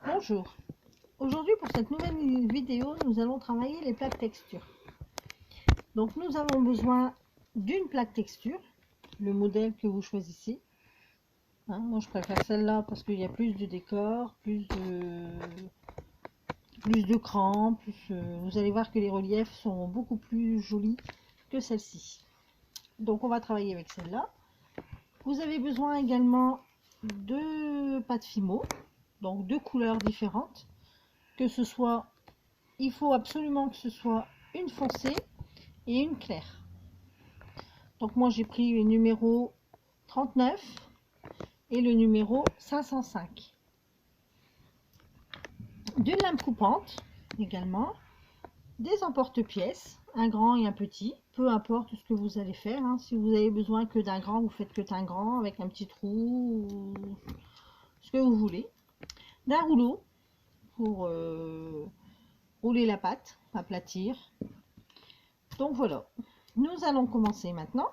Bonjour, aujourd'hui pour cette nouvelle vidéo, nous allons travailler les plaques texture. Donc nous avons besoin d'une plaque texture, le modèle que vous choisissez. Moi je préfère celle-là parce qu'il y a plus de décor, plus de crans, vous allez voir que les reliefs sont beaucoup plus jolis que celle-ci. Donc on va travailler avec celle-là. Vous avez besoin également de pâte Fimo, donc deux couleurs différentes. Que ce soit, il faut absolument que ce soit une foncée et une claire. Donc moi j'ai pris le numéro 39 et le numéro 505. D'une lame coupante également, des emporte-pièces, un grand et un petit, peu importe ce que vous allez faire. Si vous avez besoin que d'un grand, vous faites que d'un grand avec un petit trou, ou ce que vous voulez. D'un rouleau pour rouler la pâte, aplatir. Donc voilà, nous allons commencer maintenant.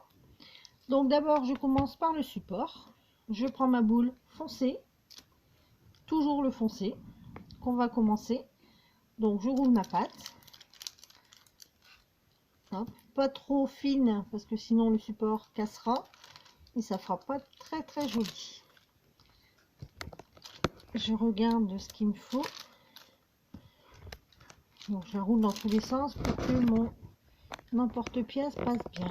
Donc d'abord je commence par le support. Je prends ma boule foncée, toujours le foncé qu'on va commencer. Donc je roule ma pâte. Hop, pas trop fine parce que sinon le support cassera et ça fera pas très joli. Je regarde ce qu'il me faut. Donc je la roule dans tous les sens pour que mon emporte-pièce passe bien.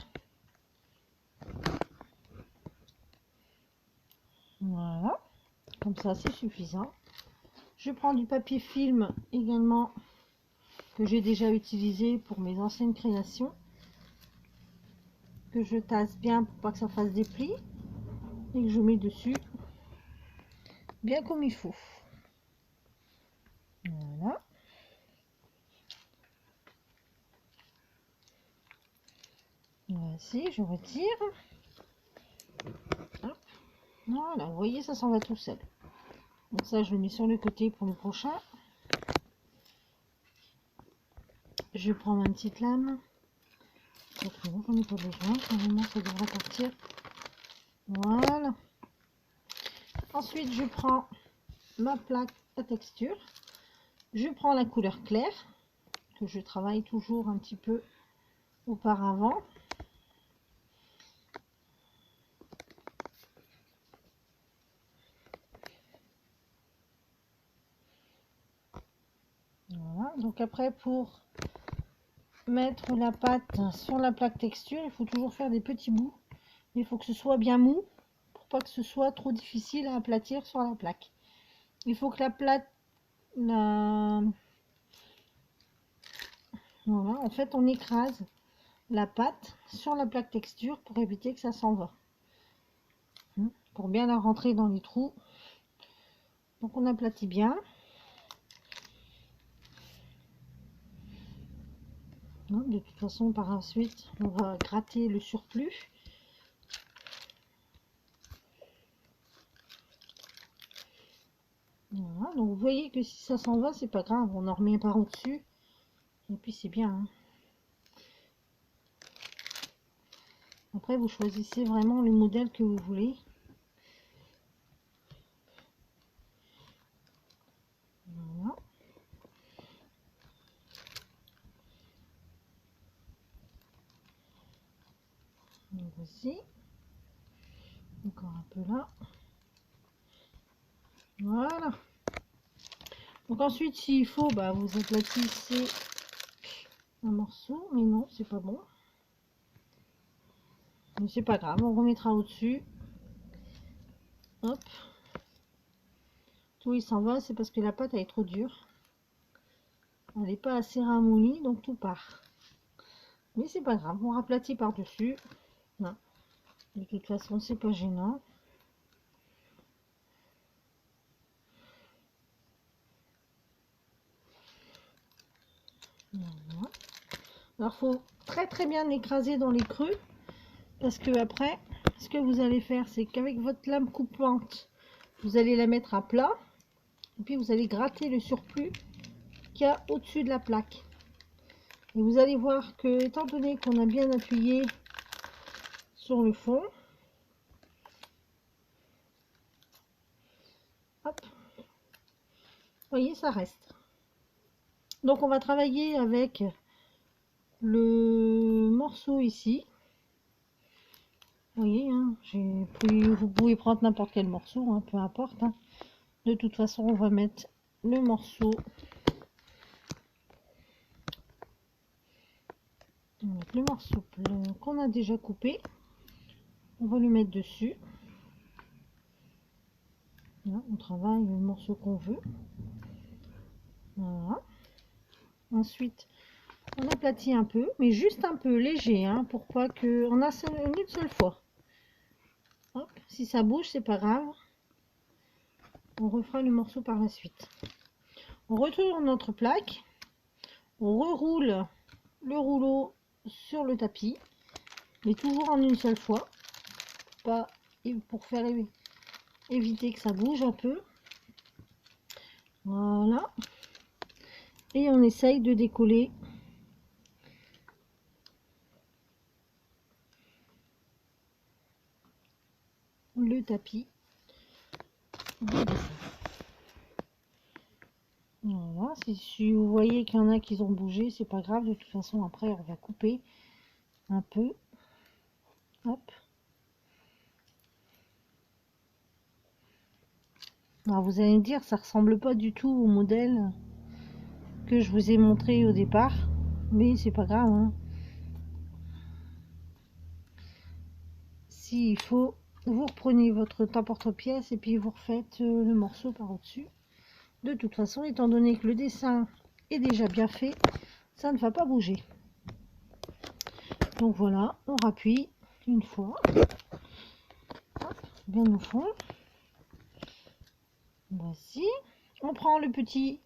Voilà, comme ça c'est suffisant. Je prends du papier film également que j'ai déjà utilisé pour mes anciennes créations, que je tasse bien pour pas que ça fasse des plis et que je mets dessus bien comme il faut. Voilà. Voici, je retire. Hop. Voilà, vous voyez, ça s'en va tout seul. Donc ça, je le mets sur le côté pour le prochain. Je prends ma petite lame. C'est bon, j'en ai pas besoin. Normalement, ça devrait partir. Voilà. Ensuite, je prends ma plaque à texture. Je prends la couleur claire, que je travaille toujours un petit peu auparavant. Voilà. Donc après, pour mettre la pâte sur la plaque texture, il faut toujours faire des petits bouts. Il faut que ce soit bien mou pour pas que ce soit trop difficile à aplatir sur la plaque. Il faut que voilà, en fait on écrase la pâte sur la plaque texture pour éviter que ça s'en va, pour bien la rentrer dans les trous. Donc on aplatit bien. De toute façon par la suite on va gratter le surplus. Voilà, donc vous voyez que si ça s'en va, c'est pas grave, on en remet par au-dessus et puis c'est bien. Après vous choisissez vraiment le modèle que vous voulez. Voilà. Donc voici. Encore un peu là. Voilà. Donc ensuite, s'il faut, vous aplatissez un morceau. Mais non, c'est pas bon. Mais c'est pas grave, on remettra au-dessus. Hop. Tout il s'en va, c'est parce que la pâte elle est trop dure. Elle n'est pas assez ramollie, donc tout part. Mais c'est pas grave, on raplatit par-dessus. De toute façon, c'est pas gênant. Voilà. Alors, faut très bien écraser dans les creux. Parce que après, ce que vous allez faire, c'est qu'avec votre lame coupante, vous allez la mettre à plat. Et puis, vous allez gratter le surplus qu'il y a au-dessus de la plaque. Et vous allez voir que, étant donné qu'on a bien appuyé sur le fond, hop, voyez, ça reste. Donc on va travailler avec le morceau ici. Vous voyez, hein, vous pouvez prendre n'importe quel morceau, hein, peu importe. Hein. De toute façon, on va mettre le morceau. On va mettre le morceau qu'on a déjà coupé. On va le mettre dessus. Là, on travaille le morceau qu'on veut. Voilà. Ensuite, on aplatit un peu, mais juste un peu léger, hein, pour pas que on a une seule fois. Hop, si ça bouge, c'est pas grave. On refera le morceau par la suite. On retourne notre plaque. On reroule le rouleau sur le tapis, mais toujours en une seule fois, pas pour faire éviter que ça bouge un peu. Voilà. Et on essaye de décoller le tapis de dessin. Voilà, si vous voyez qu'il y en a qui ont bougé, c'est pas grave, de toute façon après on va couper un peu. Hop. Alors vous allez me dire, ça ressemble pas du tout au modèle que je vous ai montré au départ, mais c'est pas grave. Hein. S'il faut, vous reprenez votre emporte-pièce et puis vous refaites le morceau par au-dessus. De toute façon, étant donné que le dessin est déjà bien fait, ça ne va pas bouger. Donc voilà, on rappuie une fois, hop, bien au fond. Voici. On prend le petit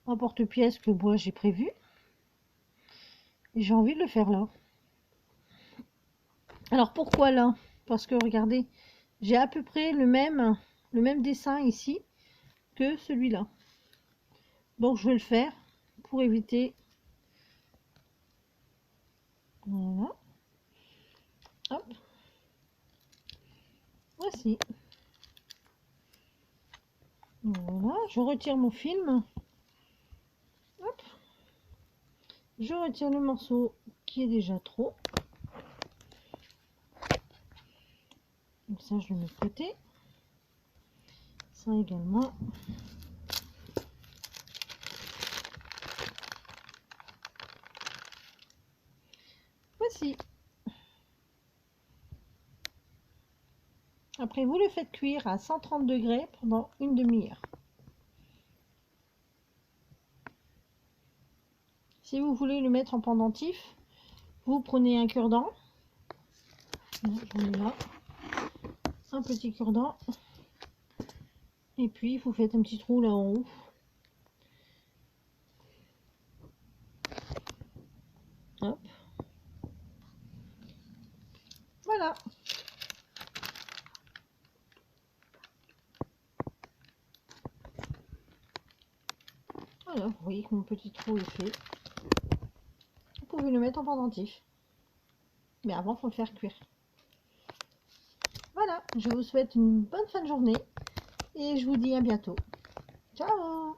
emporte-pièce que moi j'ai prévu. Et j'ai envie de le faire là. Alors pourquoi là? Parce que regardez, j'ai à peu près le même dessin ici que celui-là. Donc je vais le faire pour éviter. Voilà. Hop. Voici. Voilà, je retire mon film. Hop. Je retire le morceau qui est déjà trop. Donc ça, je le mets de côté. Ça également. Voici. Après, vous le faites cuire à 130 degrés pendant une demi-heure. Si vous voulez le mettre en pendentif, vous prenez un cure-dent. J'en ai là. Un petit cure-dent. Et puis, vous faites un petit trou là en haut. Hop. Voilà. Voilà, vous voyez que mon petit trou est fait. Vous pouvez le mettre en pendentif. Mais avant, il faut le faire cuire. Voilà, je vous souhaite une bonne fin de journée. Et je vous dis à bientôt. Ciao!